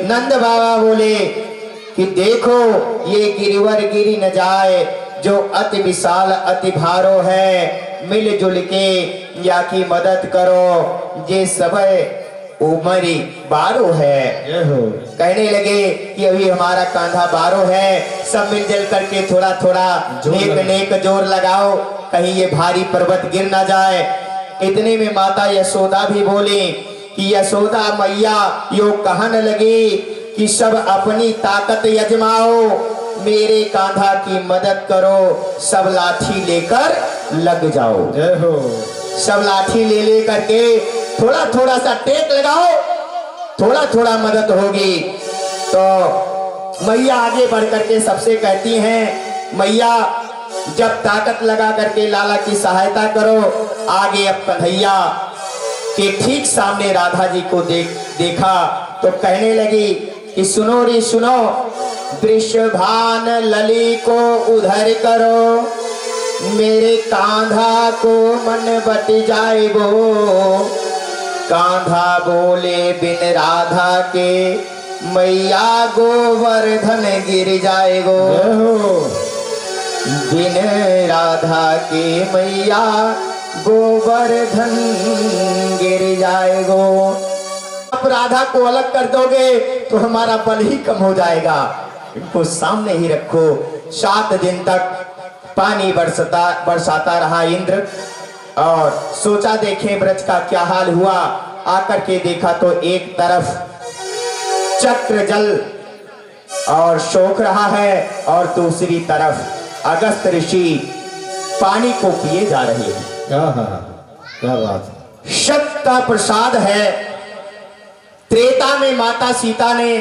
नंद बाबा बोले कि देखो ये गिरिवर गिरी न जाए जो अति विशाल अति भारो है, मिलजुल के या की मदद करो ये सब उमरी बारो है। कहने लगे कि अभी हमारा कांधा बारो है, सब मिलजुल करके थोड़ा थोड़ा एक नेक जोर लगाओ कहीं ये भारी पर्वत गिर ना जाए। इतने में माता यशोदा भी बोली कि यशोदा मैया यो कहने लगी कि सब अपनी ताकत यजमाओ, मेरे कांधा की मदद करो, सब लाठी लेकर लग जाओ। सब लाठी ले करके थोड़ा थोड़ा सा टेक लगाओ, थोड़ा थोड़ा मदद होगी। तो मैया आगे बढ़ करके सबसे कहती हैं मैया जब ताकत लगा करके लाला की सहायता करो। आगे अब कन्हैया के ठीक सामने राधा जी को देखा तो कहने लगी कि सुनो रे सुनो, वृषभान लली को उधर करो, मेरे कांधा को मन बट जाएगो। कांधा बोले बिन राधा के मैया गोवर्धन गिर जाएगो। बिन राधा के मैया गोवर्धन गिर जाएगो। आप राधा को अलग कर दोगे तो हमारा बल ही कम हो जाएगा, इनको सामने ही रखो। 7 दिन तक पानी बरसाता रहा इंद्र, और सोचा देखें ब्रज का क्या हाल हुआ। आकर के देखा तो एक तरफ चक्र जल और सोख रहा है और दूसरी तरफ अगस्त ऋषि पानी को पिए जा रहे हैं। क्या बात, शक्त का प्रसाद है। त्रेता में माता सीता ने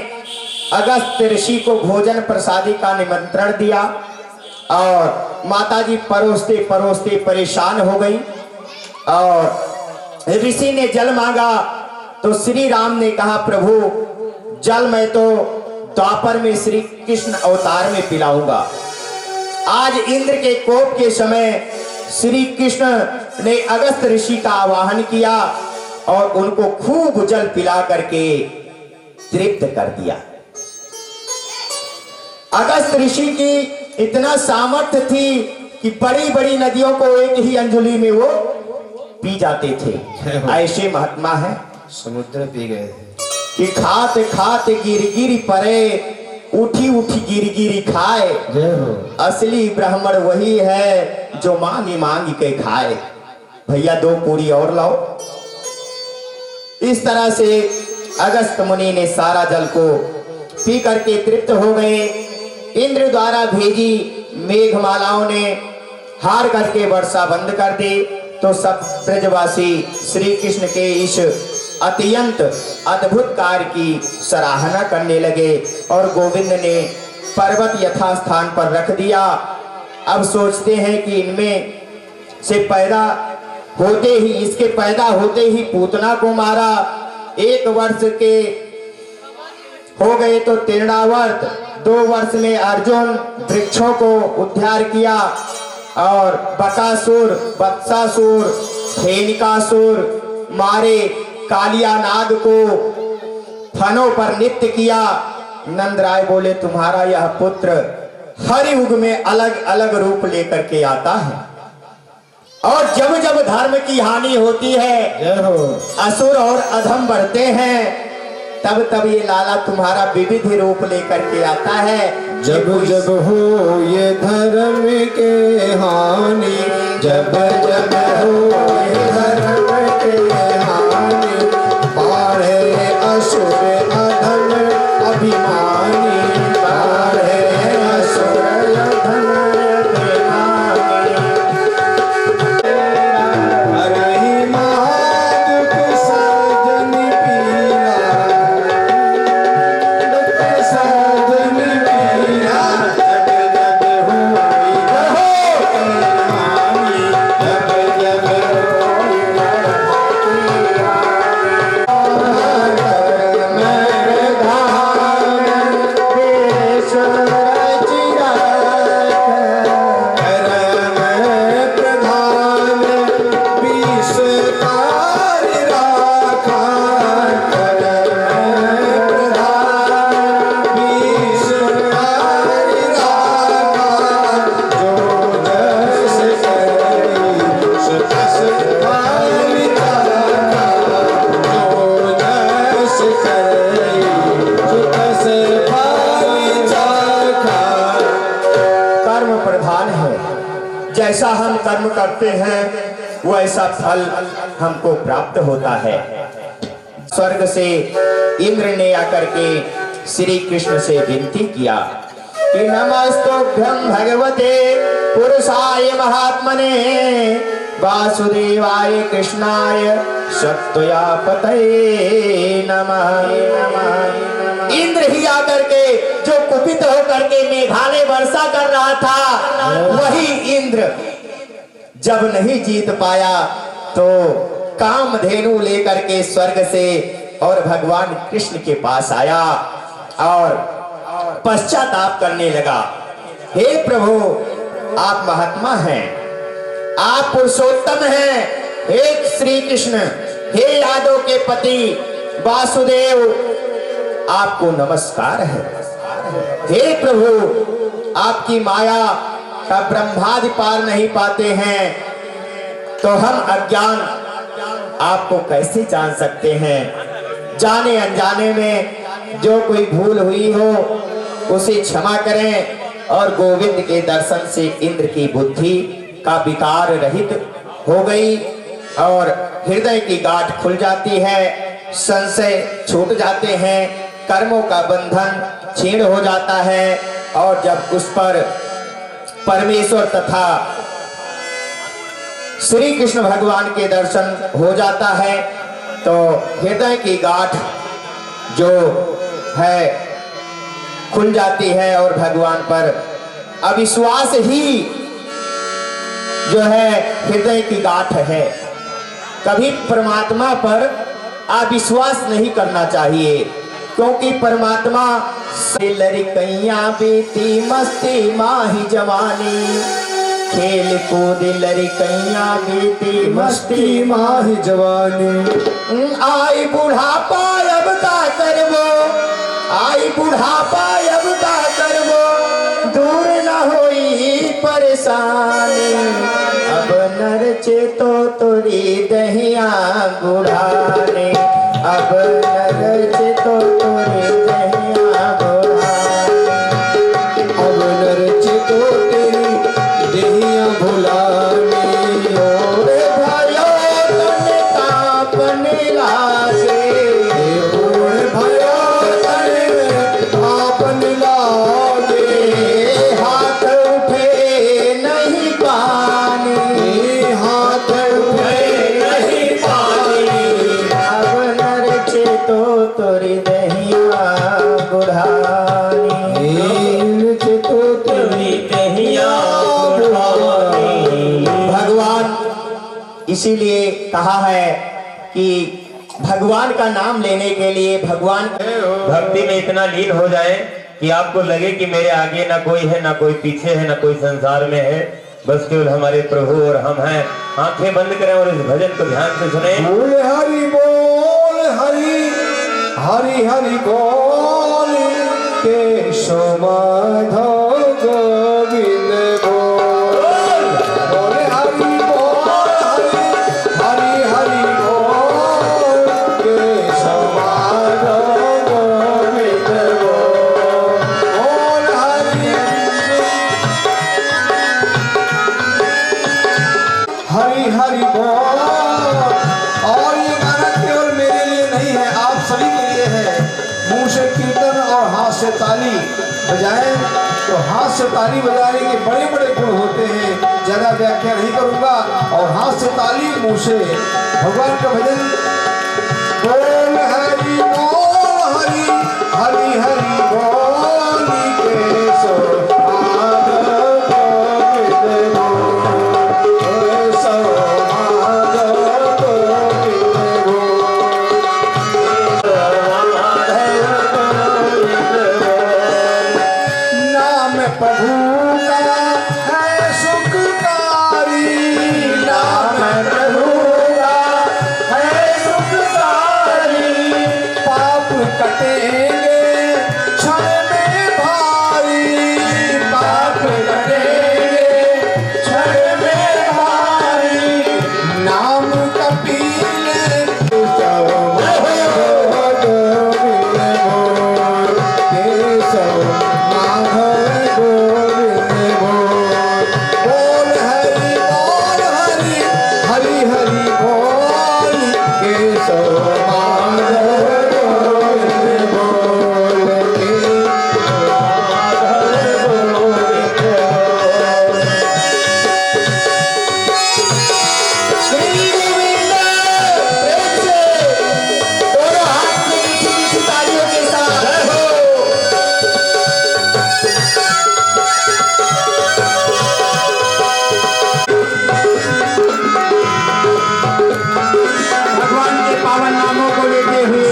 अगस्त ऋषि को भोजन प्रसादी का निमंत्रण दिया और माता जी परोसते परोसते परेशान हो गई और ऋषि ने जल मांगा तो श्री राम ने कहा प्रभु जल मैं तो द्वापर में श्री कृष्ण अवतार में पिलाऊंगा। आज इंद्र के कोप के समय श्री कृष्ण ने अगस्त ऋषि का आवाहन किया और उनको खूब जल पिला करके तृप्त कर दिया। अगस्त ऋषि की इतना सामर्थ्य थी कि बड़ी बड़ी नदियों को एक ही अंजलि में वो पी जाते थे। ऐसे महात्मा है, समुद्र पी गए कि खात खात गिर गिर परे, उठी उठी गिर गिर खाए। असली ब्राह्मण वही है जो मांगी मांगी के खाए। भैया 2 पूरी और लाओ। इस तरह से अगस्त मुनि ने सारा जल को पी करके तृप्त हो गए। इंद्र द्वारा भेजी मेघमालाओं ने हार करके वर्षा बंद कर दी, तो सब ब्रजवासी श्री कृष्ण के इस अत्यंत अद्भुत कार्य की सराहना करने लगे और गोविंद ने पर्वत यथास्थान पर रख दिया। अब सोचते हैं कि इनमें से पैदा होते ही पूतना को मारा। 1 वर्ष के हो गए तो तीर्णावर्त, 2 वर्ष में अर्जुन वृक्षों को उद्धार किया और बकासुर, बत्सासुर, फेनिकासुर मारे, कालिया नाग को फनों पर नृत्य किया। नंद राय बोले तुम्हारा यह पुत्र हर युग में अलग अलग रूप लेकर के आता है और जब जब धर्म की हानि होती है, असुर और अधम बढ़ते हैं, तब तब ये लाला तुम्हारा विविध रूप लेकर के आता है। जब जब हो ये धर्म के हानि, जब जब हो ये धर्म के हानि, बाढ़े असुर अधम अभिमानी, बाढ़े असुर अधम अभिमानी। हरहि महादुख सजन पीरा, दुख सजन पीरा, जब जब होई हानि, जब जब होई कर्म प्रधान है, जैसा हम कर्म करते हैं वैसा फल हमको प्राप्त होता है। स्वर्ग से इंद्र ने आकर के श्री कृष्ण से विनती किया कि नमस्तुभ्यं भगवते पुरुषाय महात्मने वासुदेवाय कृष्णाय सत्वया पतये नमः। इंद्र ही आकर के जो कुपित होकर के मेघालय वर्षा कर रहा था, वही इंद्र जब नहीं जीत पाया तो कामधेनु लेकर के स्वर्ग से और भगवान कृष्ण के पास आया और पश्चाताप करने लगा। हे प्रभु, आप महात्मा हैं, आप पुरुषोत्तम हैं, हे श्री कृष्ण, हे यादव के पति वासुदेव, आपको नमस्कार है। हे प्रभु, आपकी माया का ब्रह्मादि पार नहीं पाते हैं तो हम अज्ञान आपको कैसे जान सकते हैं। जाने अनजाने में जो कोई भूल हुई हो उसे क्षमा करें। और गोविंद के दर्शन से इंद्र की बुद्धि का विकार रहित हो गई और हृदय की गांठ खुल जाती है, संशय छूट जाते हैं, कर्मों का बंधन छीण हो जाता है और जब उस पर परमेश्वर तथा श्री कृष्ण भगवान के दर्शन हो जाता है तो हृदय की गांठ जो है खुल जाती है और भगवान पर अविश्वास ही जो है हृदय की गांठ है। कभी परमात्मा पर अविश्वास नहीं करना चाहिए, क्योंकि परमात्मा लड़कैया बीती मस्ती माही जवानी, खेल कूद लड़कैया बीती मस्ती माही जवानी, आई बुढ़ापा अब का करबो, आई बुढ़ापा अब का करबो, दूर न होई परेशानी, अब नर चेतो तोरी दहिया बुढ़ाने, अब नर चेतो तोरी दहिया बुढ़ाने, अब नर चेतो तेरी देहिया भुलाने, ओरे भयो तने तापने लागे, ओरे भयो तने तापने लागे, इसीलिए कहा है कि भगवान का नाम लेने के लिए भगवान भक्ति में इतना लीन हो जाए कि आपको लगे कि मेरे आगे ना कोई है, ना कोई पीछे है, ना कोई संसार में है, बस केवल हमारे प्रभु और हम हैं। आंखें बंद करें और इस भजन को ध्यान से सुने। बोल हरि बोल हरि हरि हरि बोल केशव माधव गोविंद बोल। बोल हरि बोल हरि हरि बोल केशव माधव गोविंद बोल। बोल हरि हरि हरि बोल। और ये गाना केवल मेरे लिए नहीं है, आप सभी के लिए है। मुंह से कीर्तन और हाथ से ताली बजाएं तो हाथ से ताली बजाने के बड़े बड़े गुण होते हैं, ज्यादा व्याख्या नहीं करूंगा। और हाथ से ताली, मुंह से भगवान का भजन। बोल हरि बोल हरि हरि हरि बोल केशव माधव गोविंद बोल। नाम प्रभु का है सुखकारी, नाम प्रभु का है सुखकारी। पाप कटेंगे क्षण में भारी, पाप कटेंगे क्षण में भारी। नाम कपिल केशव माधव गोविंद बोल। बोल हरि बोल हरि हरि हरि बोल केशव माधव गोविंद बोल। केशव माधव गोविंद बोल। श्री गोविंद प्रेम से दोनों हाथ में मीठी मीठी तालियों के साथ जय हो। भगवान के पावन नामों को लेते हुए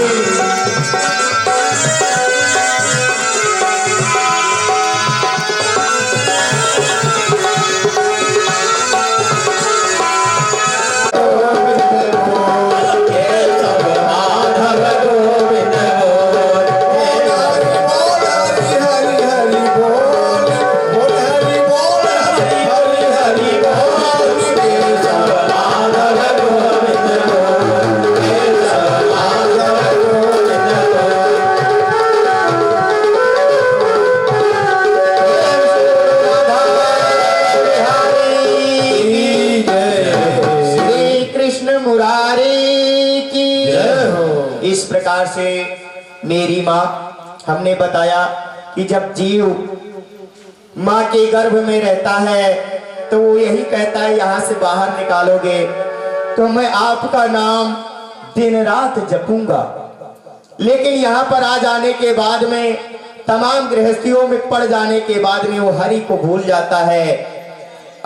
श्री कृष्ण मुरारी की इस प्रकार से मेरी माँ हमने बताया कि जब जीव माँ के गर्भ में रहता है तो वो यही कहता है यहाँ से बाहर निकालोगे तो मैं आपका नाम दिन रात जपूंगा। लेकिन यहाँ पर आ जाने के बाद में तमाम गृहस्थियों में पड़ जाने के बाद में वो हरि को भूल जाता है।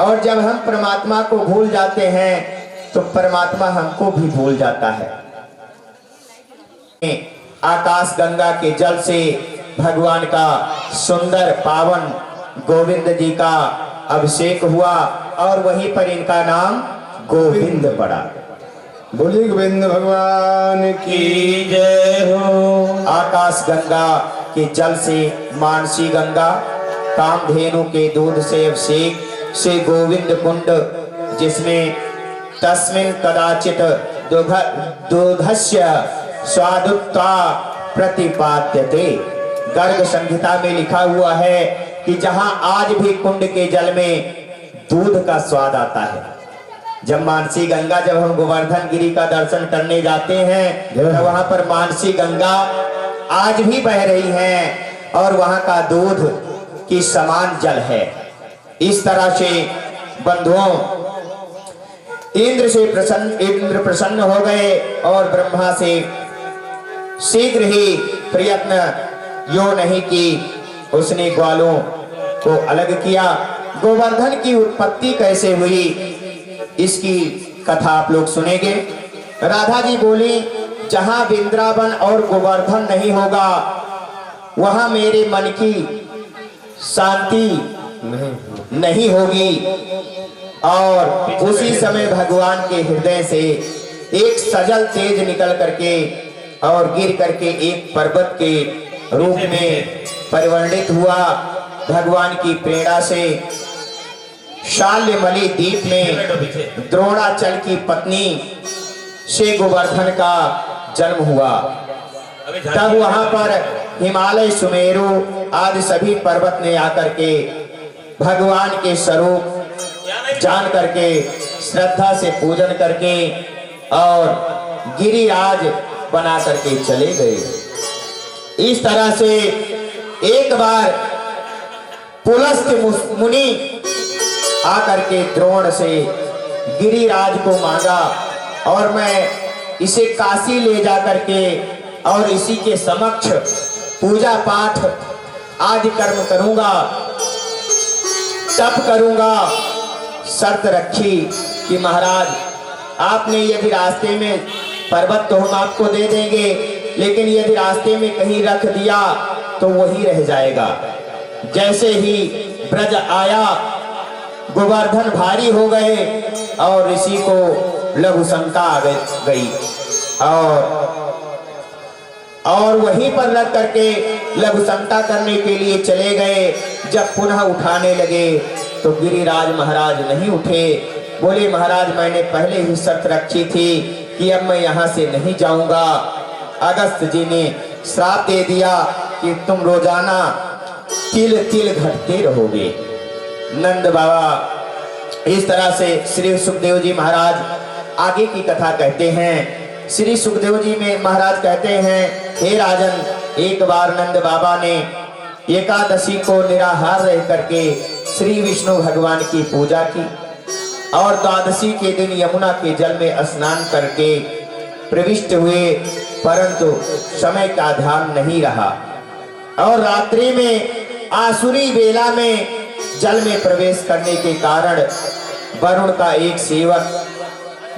और जब हम परमात्मा को भूल जाते हैं तो परमात्मा हमको भी भूल जाता है। आकाश गंगा के जल से भगवान का सुंदर पावन गोविंद जी का अभिषेक हुआ और वहीं पर इनका नाम गोविंद पड़ा। बोलिए गोविंद भगवान की की जय हो। आकाश गंगा के जल से मानसी गंगा, कामधेनु के दूध से अभिषेक से गोविंद कुंड, जिसमें तस्मिन् कदाचित दूधस्य स्वादुत्वा प्रतिपाद्यते। गर्ग संहिता में लिखा हुआ है कि जहां आज भी कुंड के जल में दूध का स्वाद आता है। जब मानसी गंगा, जब हम गोवर्धन गिरी का दर्शन करने जाते हैं तो वहां पर मानसी गंगा आज भी बह रही है और वहां का दूध की समान जल है। इस तरह से बंधुओं इंद्र प्रसन्न हो गए और ब्रह्मा से शीघ्र ही प्रयत्न यो नहीं कि उसने ग्वालों को अलग किया। गोवर्धन की उत्पत्ति कैसे हुई इसकी कथा आप लोग सुनेंगे। राधा जी बोली, जहां वृंदावन और गोवर्धन नहीं होगा वहां मेरे मन की शांति नहीं होगी। और उसी समय भगवान के हृदय से एक सजल तेज निकल करके और गिर करके एक पर्वत के रूप में परिवर्तित हुआ। भगवान की प्रेरणा से शाल्यमली द्वीप में द्रोणाचल की पत्नी से गोवर्धन का जन्म हुआ। तब वहां पर हिमालय, सुमेरु आदि सभी पर्वत ने आकर के भगवान के स्वरूप जान करके श्रद्धा से पूजन करके और गिरिराज बना करके चले गए। इस तरह से एक बार पुलस्त्य मुनि आकर के द्रोण से गिरिराज को मांगा और मैं इसे काशी ले जा करके और इसी के समक्ष पूजा पाठ आदि कर्म करूंगा, तप करूंगा। शर्त रखी कि महाराज आपने यदि रास्ते में पर्वत तो हम आपको दे देंगे, लेकिन यदि रास्ते में कहीं रख दिया तो वही रह जाएगा। जैसे ही ब्रज आया गोवर्धन भारी हो गए और ऋषि को लघु शंका आ गई और वहीं पर रख करके लघु शंका करने के लिए चले गए। जब पुनः उठाने लगे तो गिरिराज महाराज नहीं उठे। बोले, महाराज मैंने पहले ही शर्त रखी थी कि अब मैं यहाँ से नहीं जाऊंगा। अगस्त जी ने श्राप दे दिया कि तुम रोजाना तिल तिल घटते रहोगे। नंद बाबा इस तरह से श्री सुखदेव जी महाराज आगे की कथा कहते हैं। श्री सुखदेव जी में महाराज कहते हैं, हे राजन, एक बार नंद बाबा ने एकादशी को निराहार रह करके श्री विष्णु भगवान की पूजा की और द्वादशी के दिन यमुना के जल में स्नान करके प्रविष्ट हुए, परंतु समय का ध्यान नहीं रहा और रात्रि में आसुरी बेला में जल में प्रवेश करने के कारण वरुण का एक सेवक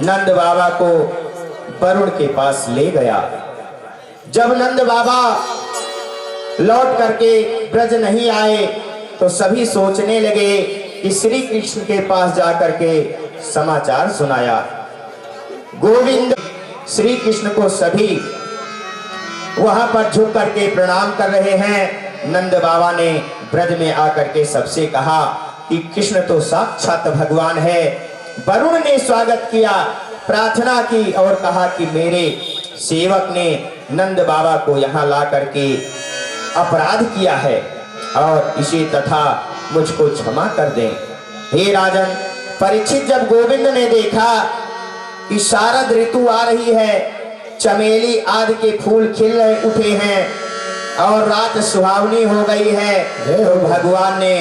नंद बाबा को वरुण के पास ले गया। जब नंद बाबा लौट करके ब्रज नहीं आए तो सभी सोचने लगे कि श्री कृष्ण के पास जाकर के समाचार सुनाया। गोविंद श्री कृष्ण को सभी वहां पर झुक करके प्रणाम कर रहे हैं। नंद बाबा ने ब्रज में आकर के सबसे कहा कि कृष्ण तो साक्षात भगवान है। वरुण ने स्वागत किया, प्रार्थना की और कहा कि मेरे सेवक ने नंद बाबा को यहाँ ला करके अपराध किया है और इसे तथा मुझको क्षमा कर दें। हे राजन, परीक्षित जब गोविंद ने देखा कि शारद ऋतु आ रही है, चमेली आदि के फूल खिल उठे हैं और रात सुहावनी हो गई है, तो भगवान ने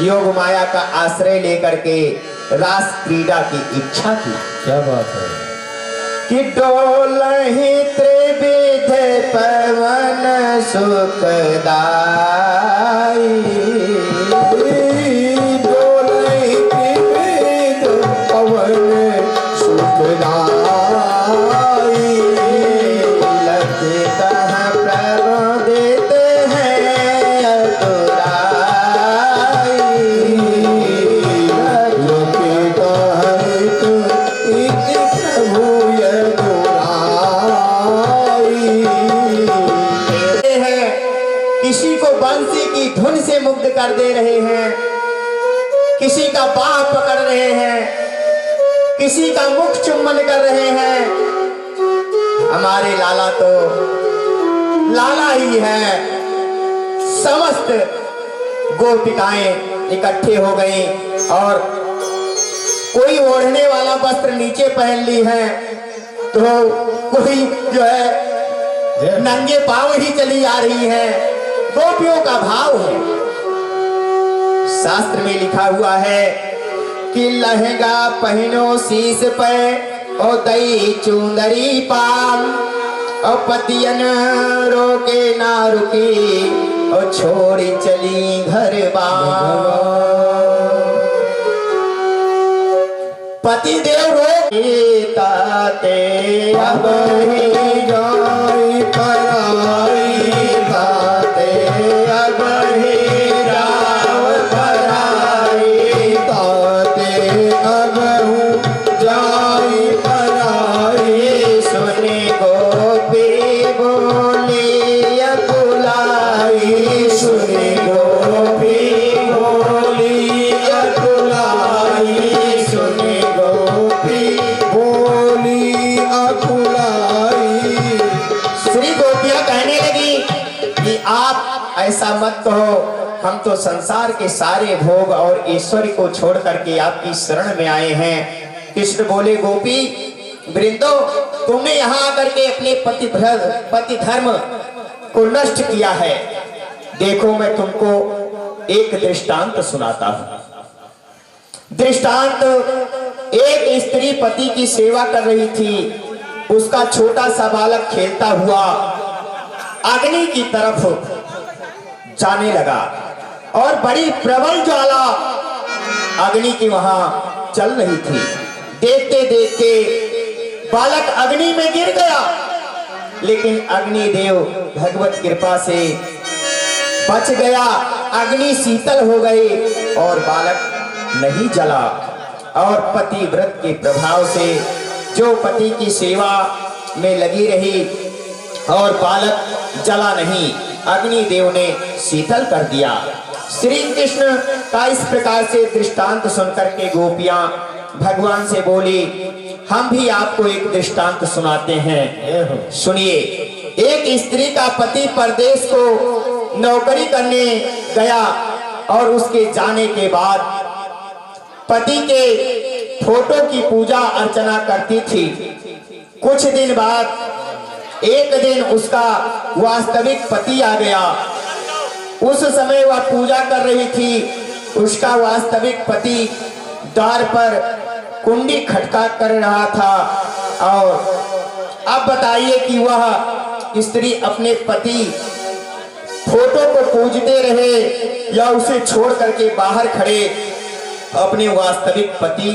योग माया का आश्रय लेकर के रास क्रीड़ा की इच्छा की। क्या बात है कि डोलहि त्रिविध पवन सुखदाई, डोलहि त्रिविध पवन सुखदाई, लगता प्रबोधित है अतुराई, लगता है तो एक प्रभु किसी को बंसी की धुन से मुग्ध कर दे रहे हैं, किसी का बाह पकड़ रहे हैं, किसी का मुख चुम्बन कर रहे हैं। हमारे लाला तो लाला ही है। समस्त गोपिकाएं इकट्ठे हो गई और कोई ओढ़ने वाला वस्त्र नीचे पहन ली है तो कोई जो है नंगे पांव ही चली आ रही है। गोपियों का भाव है। शास्त्र में लिखा हुआ है कि लहंगा पहनो शीश पे और दई चुंदरी पाम और पतियन रोके ना रुकी और छोड़ी चली घर बार। पति देव रोके ताते अब ही जाई पराई ताते अब ही जाव पराई ताते अब हूँ जाई पराई सुने गोपी बोली अकुलाई सुने गोपी बोली अकुलाई सुने गोपी बोली अकुलाई। श्री गोपियां कहने लगी कि आप ऐसा मत कहो, हम तो संसार के सारे भोग और ईश्वरी को छोड़ करके आपकी शरण में आए हैं। कृष्ण बोले गोपी वृंदो, तुमने यहाँ आकर के अपने पति धर्म को नष्ट किया है। देखो मैं तुमको एक दृष्टांत सुनाता हूं। दृष्टांत, एक स्त्री पति की सेवा कर रही थी। उसका छोटा सा बालक खेलता हुआ अग्नि की तरफ जाने लगा और बड़ी प्रबल ज्वाला अग्नि की वहां चल रही थी। देखते देखते बालक अग्नि में गिर गया, लेकिन अग्निदेव भगवत कृपा से बच गया। अग्नि शीतल हो गई और बालक नहीं जला। और पति व्रत के प्रभाव से जो पति की सेवा में लगी रही और बालक जला नहीं, अग्निदेव ने शीतल कर दिया। श्री कृष्ण का इस प्रकार से दृष्टांत सुनकर के गोपियां भगवान से बोली, हम भी आपको एक दृष्टांत सुनाते हैं, सुनिए। एक स्त्री का पति परदेश को नौकरी करने गया और उसके जाने के बाद पति के फोटो की पूजा अर्चना करती थी। कुछ दिन बाद एक दिन उसका वास्तविक पति आ गया। उस समय वह पूजा कर रही थी। उसका वास्तविक पति द्वार पर कुंडी खटका कर रहा था। और अब बताइए कि वह स्त्री अपने पति फोटो को पूजते रहे या उसे छोड़ करके बाहर खड़े अपने वास्तविक पति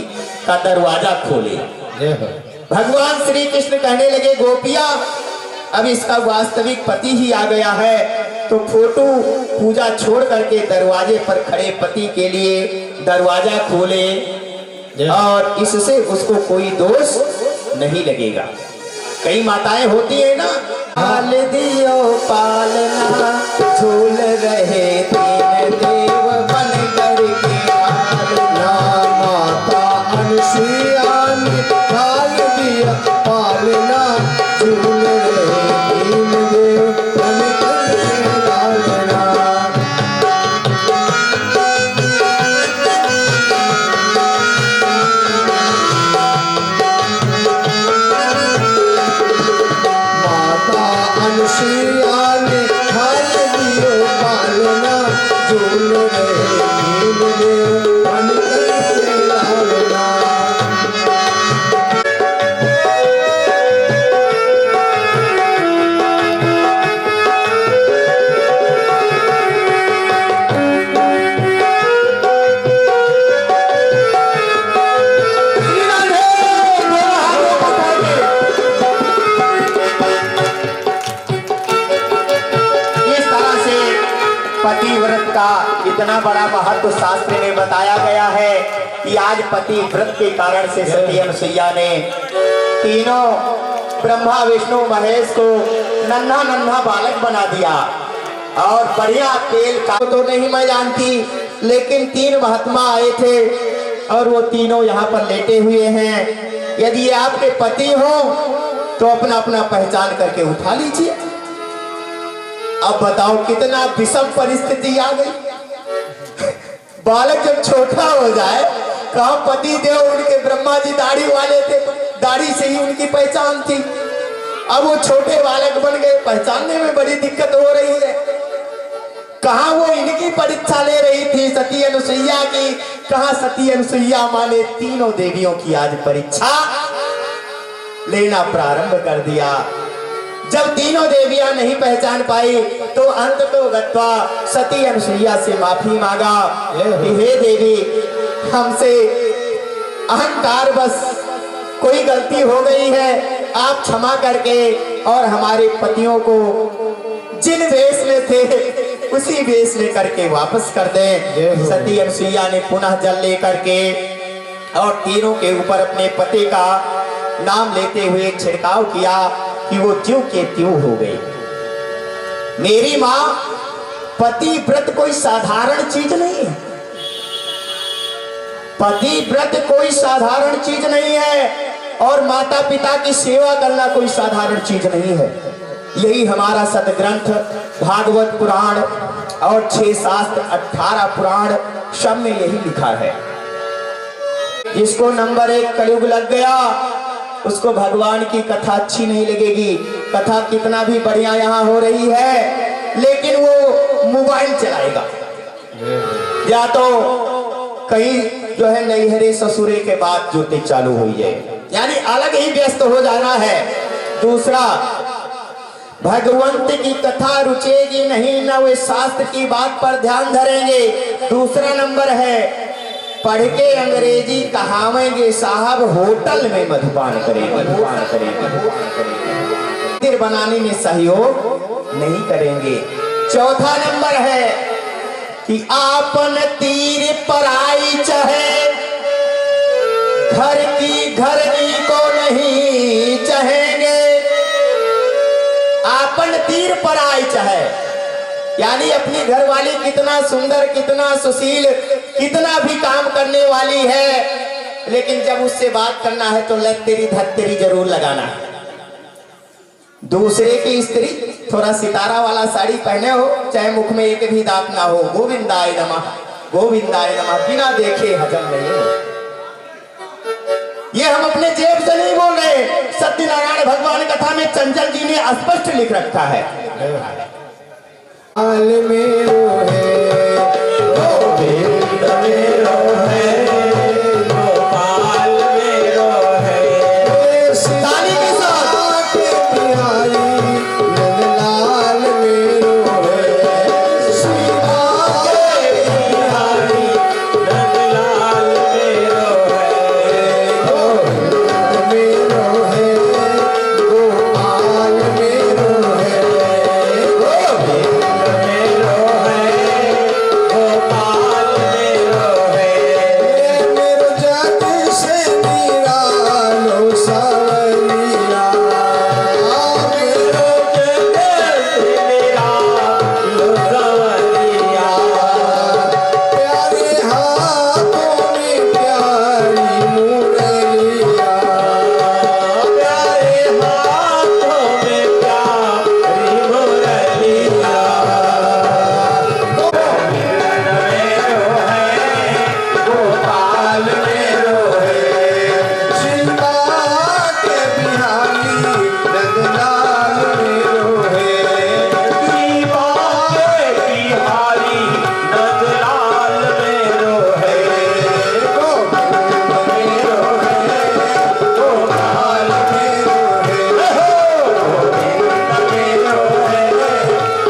का दरवाजा खोले। भगवान श्री कृष्ण कहने लगे गोपियां, अब इसका वास्तविक पति ही आ गया है, तो फोटो पूजा छोड़ करके दरवाजे पर खड़े पति के लिए दरवाजा खोले और इससे उसको कोई दोष नहीं लगेगा। कई माताएं होती है ना, पाल दियो पालना झूल रहे तीन देव बन करके ना माता अनुसुईया ने पाल दिया पालना झूल रहे तीन देव बन करके लालना। माता अनुसुईया ने पाल दियो पालना झूल रहे तीन देव बन करके लालना। इस तरह से पतिव्रत का इतना बड़ा महत्व शास्त्र में बताया गया है कि आज पति व्रत के कारण से सती अनुसुईया ने तीनों ब्रह्मा विष्णु महेश को नन्हा नन्हा बालक बना दिया। और बढ़िया तेल का तो नहीं मैं जानती, लेकिन तीन महात्मा आए थे और वो तीनों यहाँ पर लेटे हुए हैं। यदि ये आपके पति हो तो अपना अपना पहचान करके उठा लीजिए। अब बताओ कितना विषम परिस्थिति आ गई। बालक जब छोटा हो जाए, कहा पति देव उनके ब्रह्मा जी दाढ़ी वाले थे, दाढ़ी से ही उनकी पहचान थी। अब वो छोटे बालक बन गए, पहचानने में बड़ी दिक्कत हो रही है। कहा वो इनकी परीक्षा ले रही थी सती अनुसुईया की, कहा सती अनुसुईया माने तीनों देवियों की आज परीक्षा लेना प्रारंभ कर दिया। जब तीनों देवियां नहीं पहचान पाई तो अंत तो गत्वा सती अनुसुईया से माफी मांगा कि हे देवी, हमसे अहंकार बस कोई गलती हो गई है आप क्षमा करके और हमारे पतियों को जिन वेश में थे उसी वेश में करके वापस कर दें। सती अनुसुईया ने पुनः जल लेकर के और तीनों के ऊपर अपने पति का नाम लेते हुए छिड़काव किया कि वो त्यों के त्यों हो गई। मेरी माँ, पति व्रत कोई साधारण चीज नहीं है। पति व्रत कोई साधारण चीज नहीं है और माता पिता की सेवा करना कोई साधारण चीज नहीं है। यही हमारा सदग्रंथ भागवत पुराण और 6 शास्त्र 18 पुराण सब में यही लिखा है। जिसको नंबर 1 कलयुग लग गया उसको भगवान की कथा अच्छी नहीं लगेगी। कथा कितना भी बढ़िया यहाँ हो रही है लेकिन वो मोबाइल चलाएगा या तो कहीं जो है नैहरे ससुरे के बाद जोते चालू हो जाए, यानी अलग ही व्यस्त हो जाना है। दूसरा, भगवंत की कथा रुचेगी नहीं, न वे शास्त्र की बात पर ध्यान धरेंगे। दूसरा नंबर है पढ़ के अंग्रेजी कहावेंगे साहब, होटल में मधुपान करेंगे, मंदिर बनाने में सहयोग नहीं करेंगे। चौथा नंबर है कि आपन तीर पराई चाहे, घर की घरनी को नहीं चाहेंगे। आपन तीर पराई चाहे यानी अपनी घरवाली कितना सुंदर, कितना सुशील, कितना भी काम करने वाली है, लेकिन जब उससे बात करना है तो लत्तेरी धत्तेरी जरूर लगाना है। दूसरे की स्त्री थोड़ा सितारा वाला साड़ी पहने हो, चाहे मुख में एक भी दांत ना हो, गोविंदाय नमः गोविंदाय नमः, बिना देखे हजम नहीं हो। ये हम अपने जेब से नहीं बोल रहे, सत्यनारायण भगवान कथा में चंचल जी ने स्पष्ट लिख रखा है। हाल मेरो है गोविंद मेरो है, गोपाल मेरो है, ताली के साथ बिहारी नंदलाल मेरो है, सीता के बिहारी नंदलाल मेरो है, गोविंद मेरो है, गोपाल मेरो है, गोविंद मेरो जग से निरालो सावरिया, मेरो जग से निरालो सावरिया, प्यारे हाथों में प्यारी मुरलिया, प्यारे हाथों में प्यारी मुरलिया, गोपाल मेरो है, सीता के बिहारी नंदलाल मेरो है, सीता के बिहारी नंदलाल मेरो है, गोविंद मेरो है, गोपाल मेरो है, गोविंद मेरो है,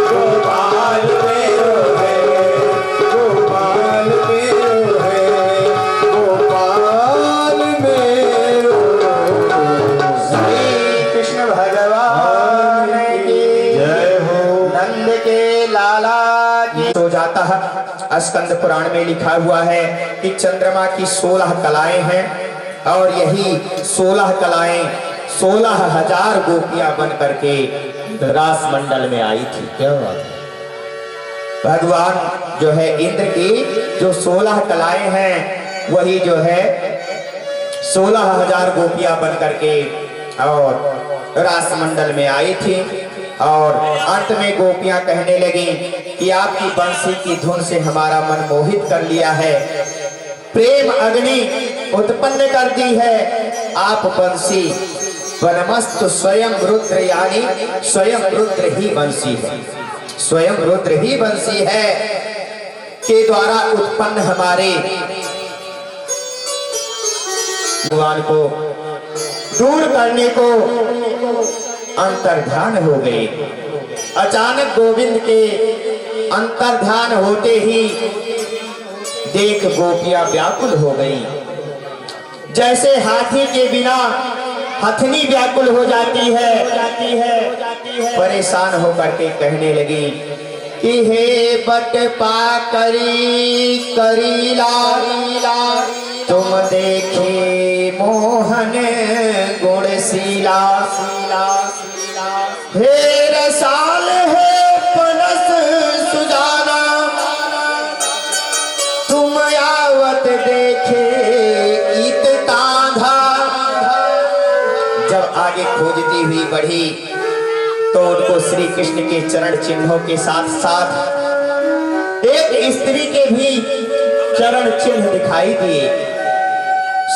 गोपाल मेरो है, गोपाल मेरो है, गोपाल मेरो। श्री कृष्ण भगवान की जय हो। नंद के लाला की। तो जाता है स्कंद पुराण में लिखा हुआ है कि चंद्रमा की 16 कलाएं हैं और यही 16 कलाएं 16,000 गोपियां बन करके रास मंडल में आई थी। क्या बात है। भगवान जो है इंद्र की जो 16 कलाएं हैं वही जो है 16,000 गोपियां बन करके और रास मंडल में आई थी। और अंत में गोपियां कहने लगी कि आपकी बंसी की धुन से हमारा मन मोहित कर लिया है, प्रेम अग्नि उत्पन्न कर दी है। आप बंसी वनमस्तु स्वयं रुद्र, यानी स्वयं रुद्र ही बंसी है, स्वयं रुद्र ही बंसी है के द्वारा उत्पन्न हमारे भगवान को दूर करने को अंतर्ध्यान हो गए। अचानक गोविंद के अंतर्ध्यान होते ही देख गोपियां व्याकुल हो गई। जैसे हाथी के बिना हथनी व्याकुल हो जाती है, परेशान होकर के कहने लगी कि हे बट पा करी करीला, तुम देखे मोहन गुणशीला, हे रसाल है पनस सुजाना, तुम आवत देखे इत तांधा। जब आगे खोजती हुई बढ़ी तो उनको श्री कृष्ण के चरण चिन्हों के साथ साथ एक स्त्री के भी चरण चिन्ह दिखाई दिए।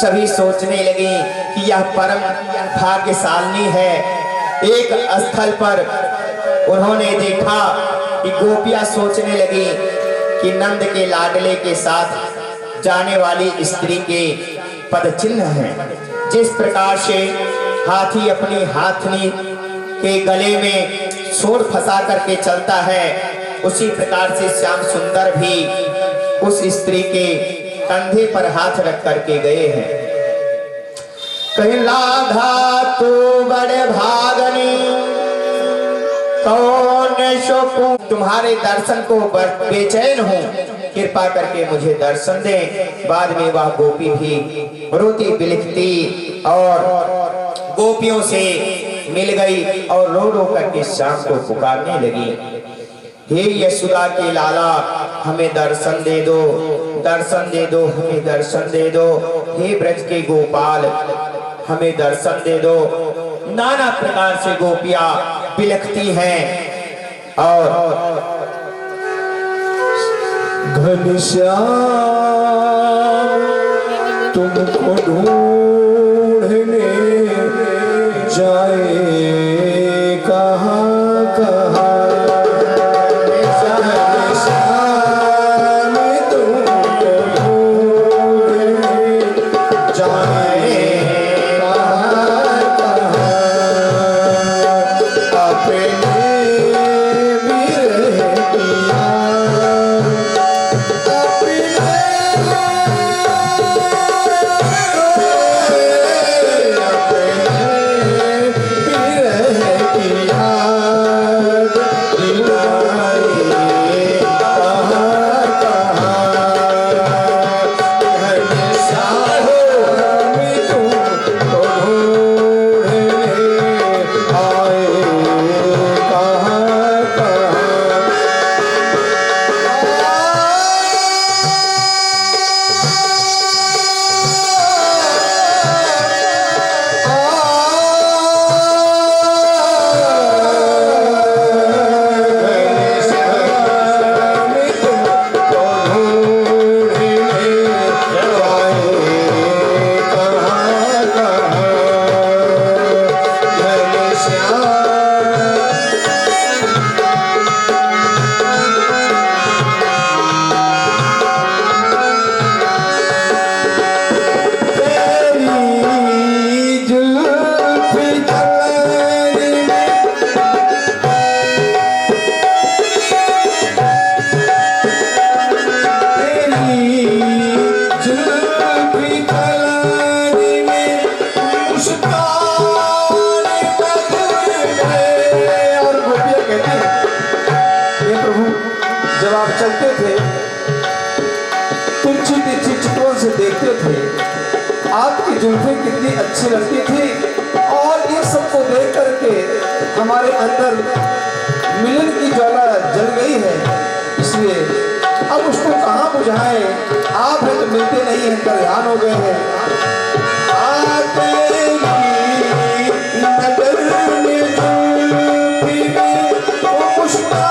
सभी सोचने लगे कि यह परम भाग्यशालिनी है। एक स्थल पर उन्होंने देखा कि गोपियां सोचने लगी कि नंद के लाडले के साथ जाने वाली स्त्री के पद चिन्ह हैं। जिस प्रकार से हाथी अपनी हाथनी के गले में सोर फंसा करके चलता है, उसी प्रकार से श्याम सुंदर भी उस स्त्री के कंधे पर हाथ रख करके गए हैं। कहीं राधा तो बड़े भागनी कौन शोकू, तुम्हारे दर्शन को बेचैन हूँ, कृपा करके मुझे दर्शन दे। बाद में वह गोपी भी रोती बिलखती और गोपियों से मिल गई और रो रो करके श्याम को पुकारने लगी, हे यशोदा के लाला हमें दर्शन दे दो, दर्शन दे दो, हमें दर्शन दे दो। हे ब्रज के गोपाल हमें दर्शन दे दो। नाना प्रकार से गोपियां बिलखती हैं और घनश्याम तुमको ढूंढने जाए कहाँ कहाँ, घनश्याम तुमको ढूंढने जाए कहाँ कहाँ, अपने विरह किया जब आप चलते थे तिरछी तिरछी चितवन से देखते थे, आपकी जुल्फें कितनी अच्छी लगती थी और ये सबको देख करके हमारे अंदर मिलन की ज्वाला जल गई है। इसलिए अब उसको कहाँ बुझाएं, आप है तो मिलते नहीं हैं, ध्यान हो गए हैं। आते ही नगर में जुल्फी में वो मुस्कान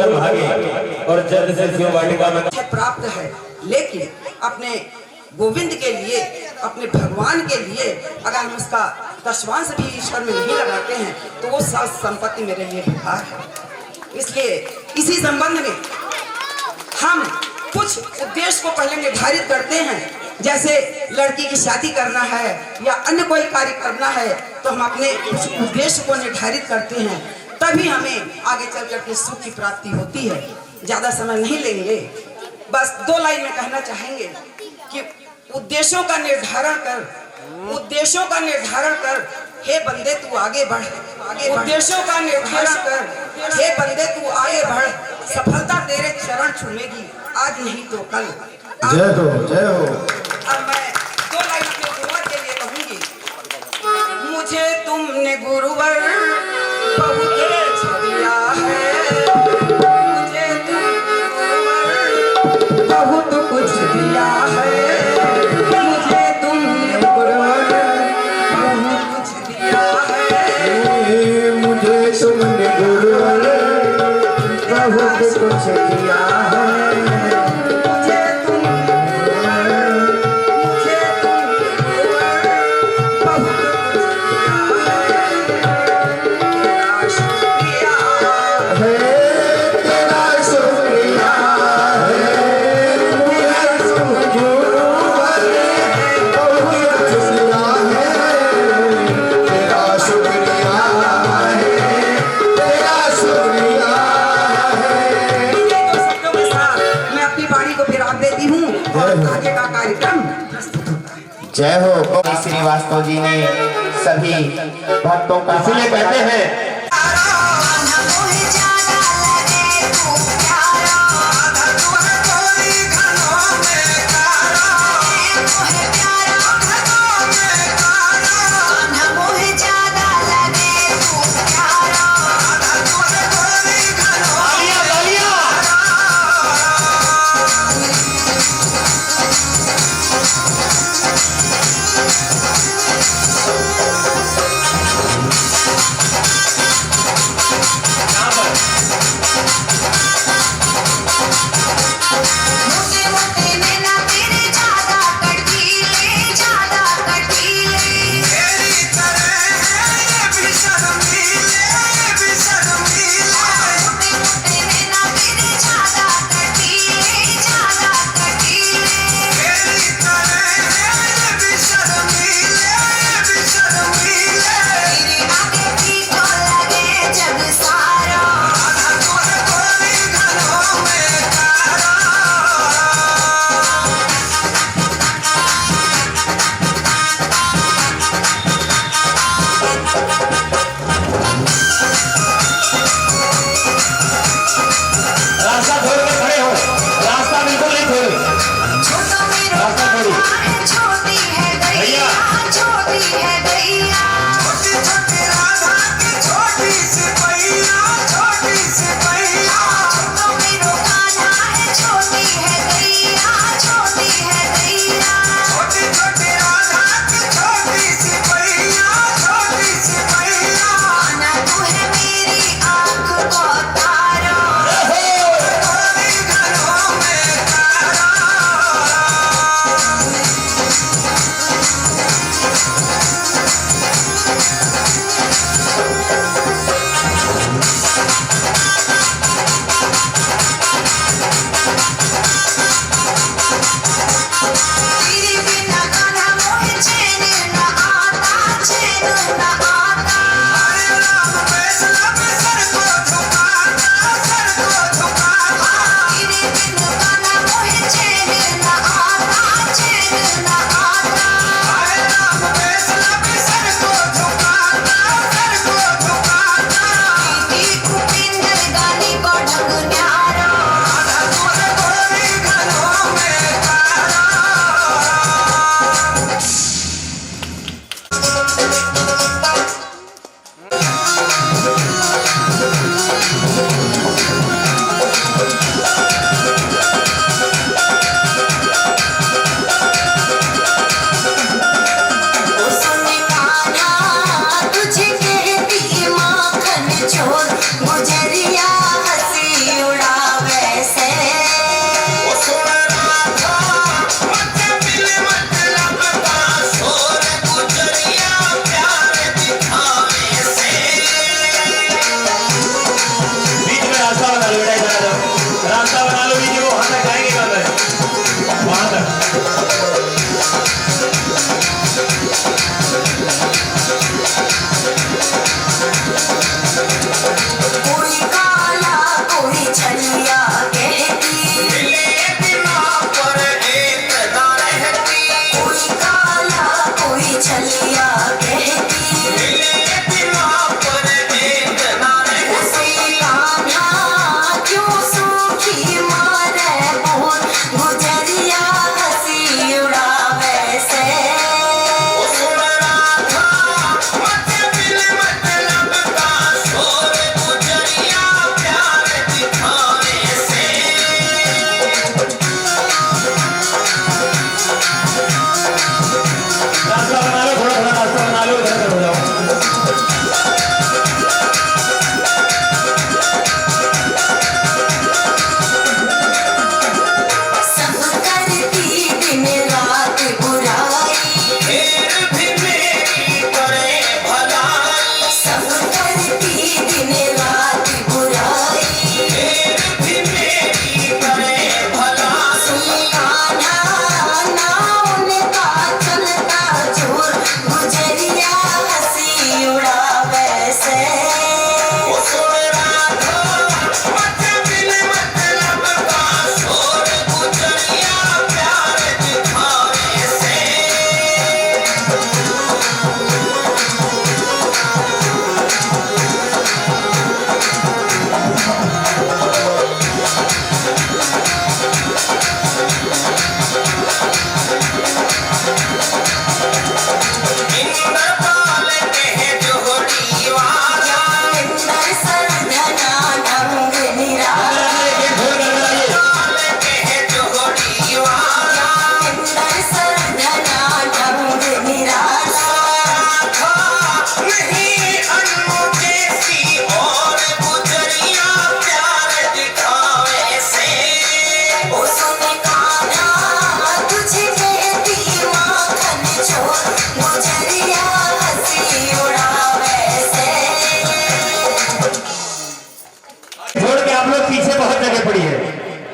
उधर भागे और जल्द से शिव वाटिका में प्राप्त है, लेकिन अपने गोविंद के लिए, अपने भगवान के लिए अगर हम उसका दशवांश भी ईश्वर में नहीं लगाते हैं तो वो सब संपत्ति मेरे लिए बेकार है। इसलिए इसी संबंध में हम कुछ उद्देश्य को पहले निर्धारित करते हैं। जैसे लड़की की शादी करना है या अन्य कोई कार्य करना है तो हम अपने कुछ उद्देश्य को निर्धारित करते हैं, तभी हमें आगे चल करके सुख की प्राप्ति होती है। ज्यादा समय नहीं लेंगे, बस 2 लाइन में कहना चाहेंगे कि उद्देश्यों का निर्धारण कर, उद्देश्यों का निर्धारण कर, हे बंदे तू आगे बढ़, आगे उद्देश्यों का निर्धारण कर, हे बंदे तू आगे बढ़, सफलता तेरे चरण चूमेगी आज नहीं तो कल। जय हो, जय हो। अब मैं 2 लाइन अपने गुरुवर के लिए कहूंगी। मुझे तुमने गुरुवर बहुत कुछ दिया है, मुझे तुमने गुरुवर बहुत कुछ दिया है, मुझे तुमने गुरुवर बहुत कुछ दिया है, मुझे तुमने गुरुवर बहुत कुछ दिया है, मुझे तुमने गुरुवर बहुत कुछ दिया है। तेरा शुक्रिया है तेरा शुक्रिया है, मुझे तुम गुरुवर बहुत कुछ दिया है, तेरा शुक्रिया है, तेरा शुक्रिया है। ये 2 शब्दों के साथ मैं अपनी वाणी को विराम देती हूँ और आगे का कार्यक्रम प्रस्तुत होता है। जय हो। श्रीवास्तव जी ने सभी भक्तों का इसलिए कहते हैं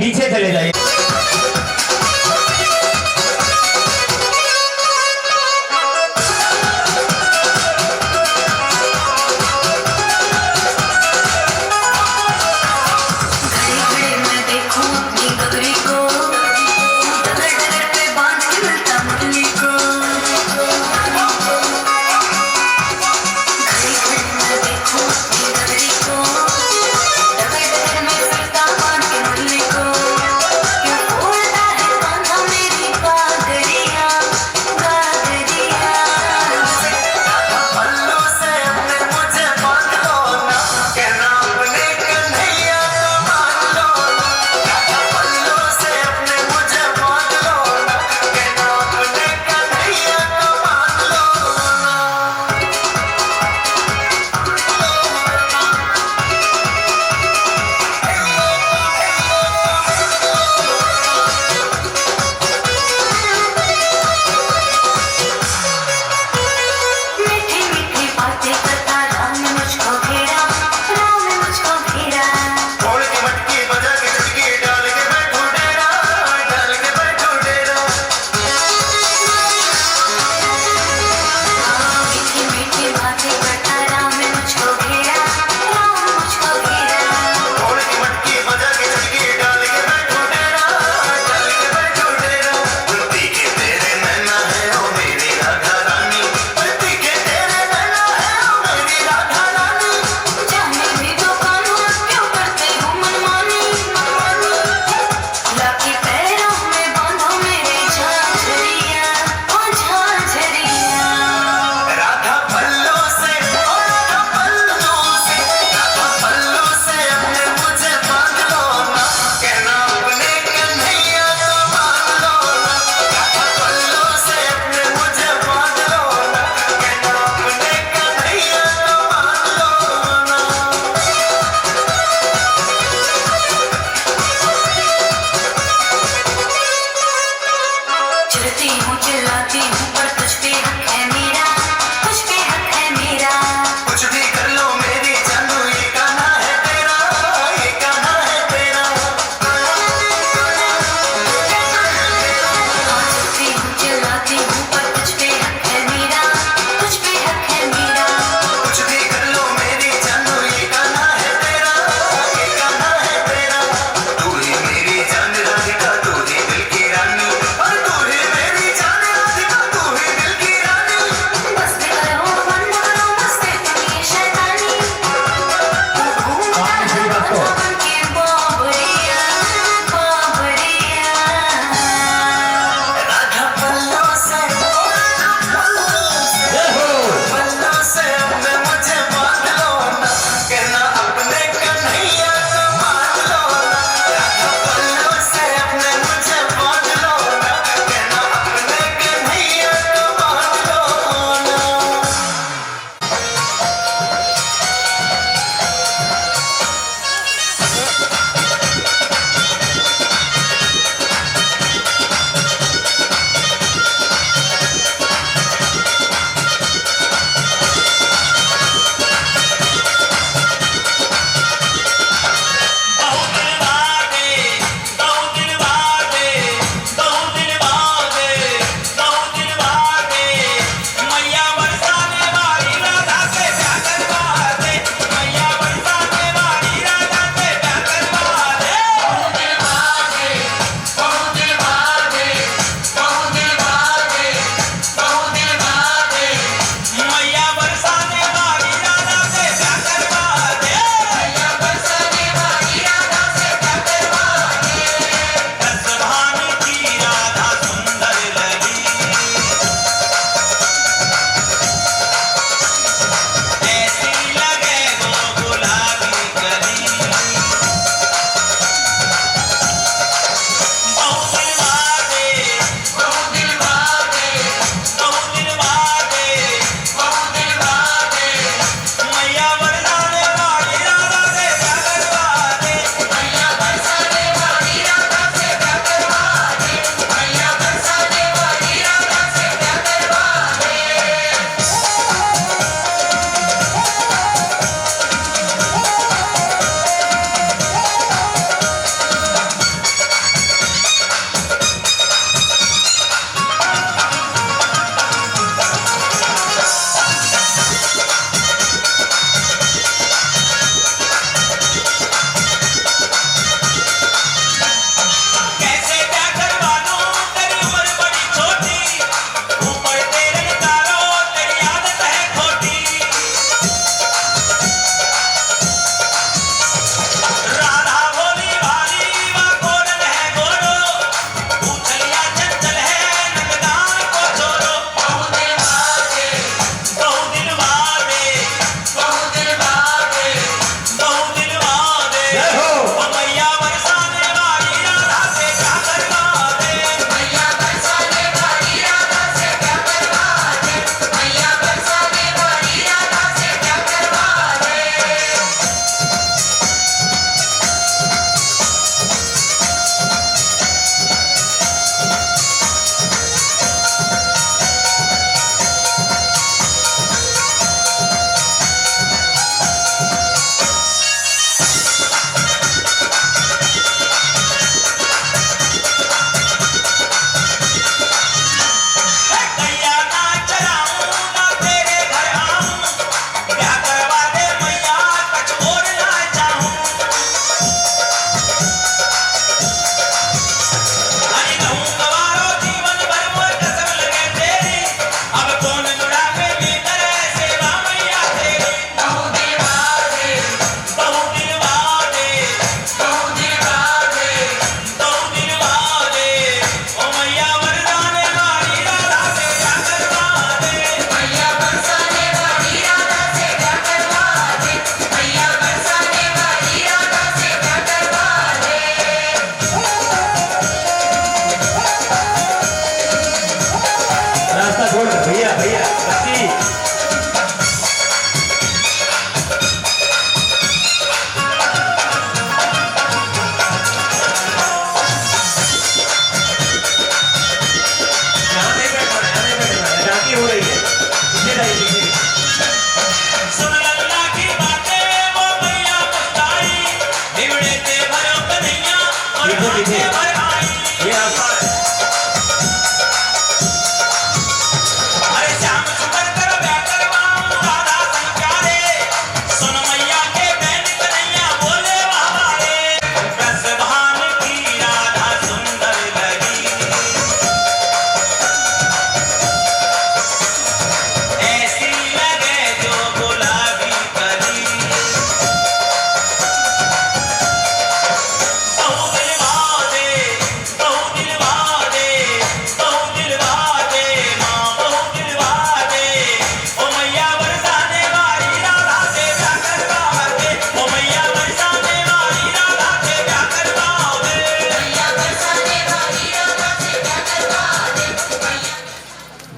पीछे चले जाइए।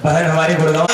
बहन हमारी गुड़गांव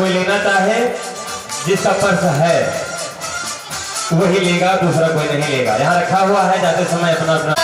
कोई लेना चाहे जिसका पर्स है वही लेगा, दूसरा कोई नहीं लेगा। यहाँ रखा हुआ है, जाते समय अपना अपना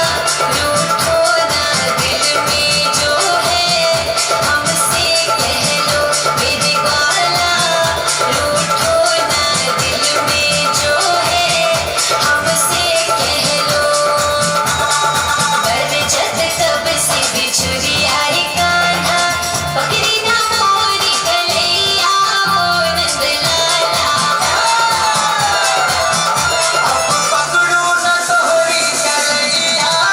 पकड़ो न तोहरी कलैया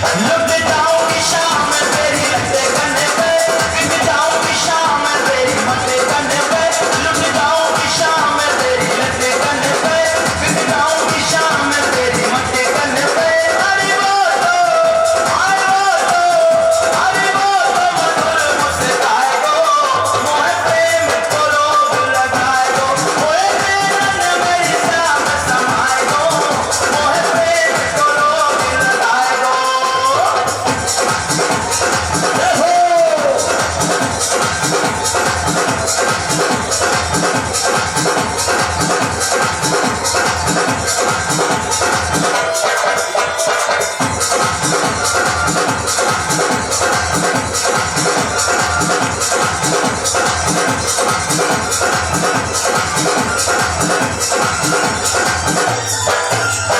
लुट जाऊंगी शाम तेरी लटे करने पे, बिक जाऊंगी शाम तेरी मटे करने पे, लुट जाऊंगी शाम तेरी लटे करने पे, बिक जाऊंगी शाम तेरी मटे करने पे। अरे वो तो मधुर मुस्काए गो, मोह प्रेम को रोग लगाए गो, मोह प्रेम मेरी शाम समाए गो, मोह प्रेम को रोग लगाए गो।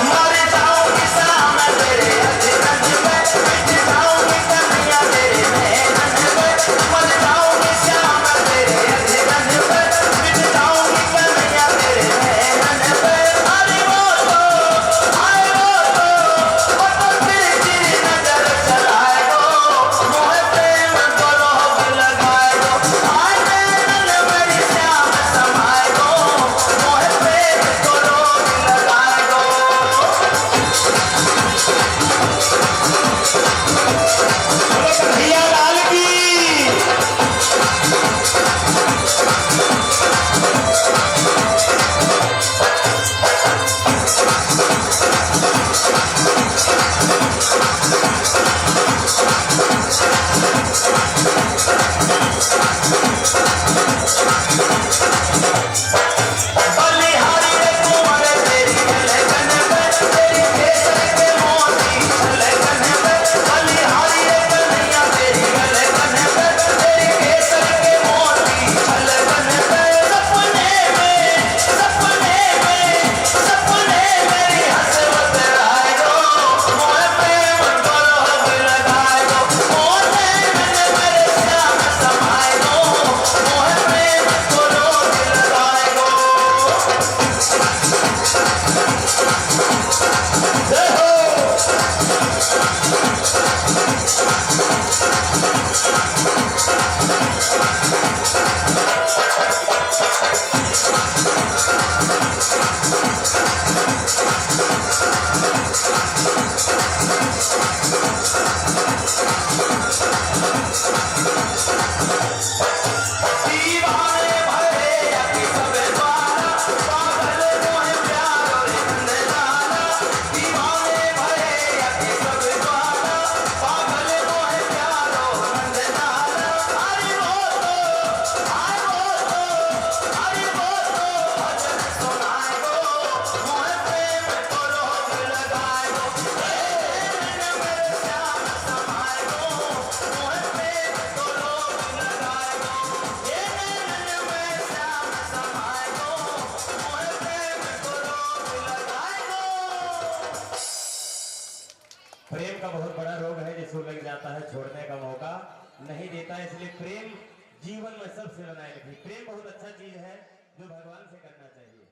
मर जाऊंगी शाम तेरे अधीन पे, मिट जाऊंगी कन्हैया तेरे नैनन पे, मर जाऊंगी शाम तेरे अधीन पे, मिट जाऊंगी कन्हैया तेरे नैनन पे। अरे वो तो तिरछी नजर चलाए गो, मोह प्रेम को रोग लगाए गो, आए नैनन मेरी श्याम समाए गो, मोह प्रेम को रोग लगाए गो। कन्हैया लाल की बलिहारी रे कुंवर तेरी लगन पे, तेरी केसर के मोती लगन पे, बलिहारी रे कन्हैया तेरी लगन पे, तेरी केसर के मोती लगन पे। सपने मेरी हसरत आए गो, मोह प्रेम को रोग लगाए गो, मोह नैनन मेरे श्याम समाए गो, मोह प्रेम को रोग लगाए गो। जय हो। दीवाने भरे अति सब द्वारा, पागल मोह प्यारो रे नंदलाला, दीवाने भरे अति सब द्वारा, पागल मोह प्यारो नंदलाला। अरे वो तो भजन सुनाए गो, मोह प्रेम को रोग लगाए गो, नैनन मेरे श्याम समाए गो, मोह प्रेम को रोग लगाए गो, ये नैनन मेरे श्याम समाए गो, मोह प्रेम को रोग लगाए गो। प्रेम का बहुत बड़ा रोग है जिसको लग जाता है छोड़ने का मौका नहीं देता, इसलिए प्रेम जीवन में सबसे बनाए रखिए। प्रेम बहुत अच्छा चीज है जो भगवान से करना चाहिए।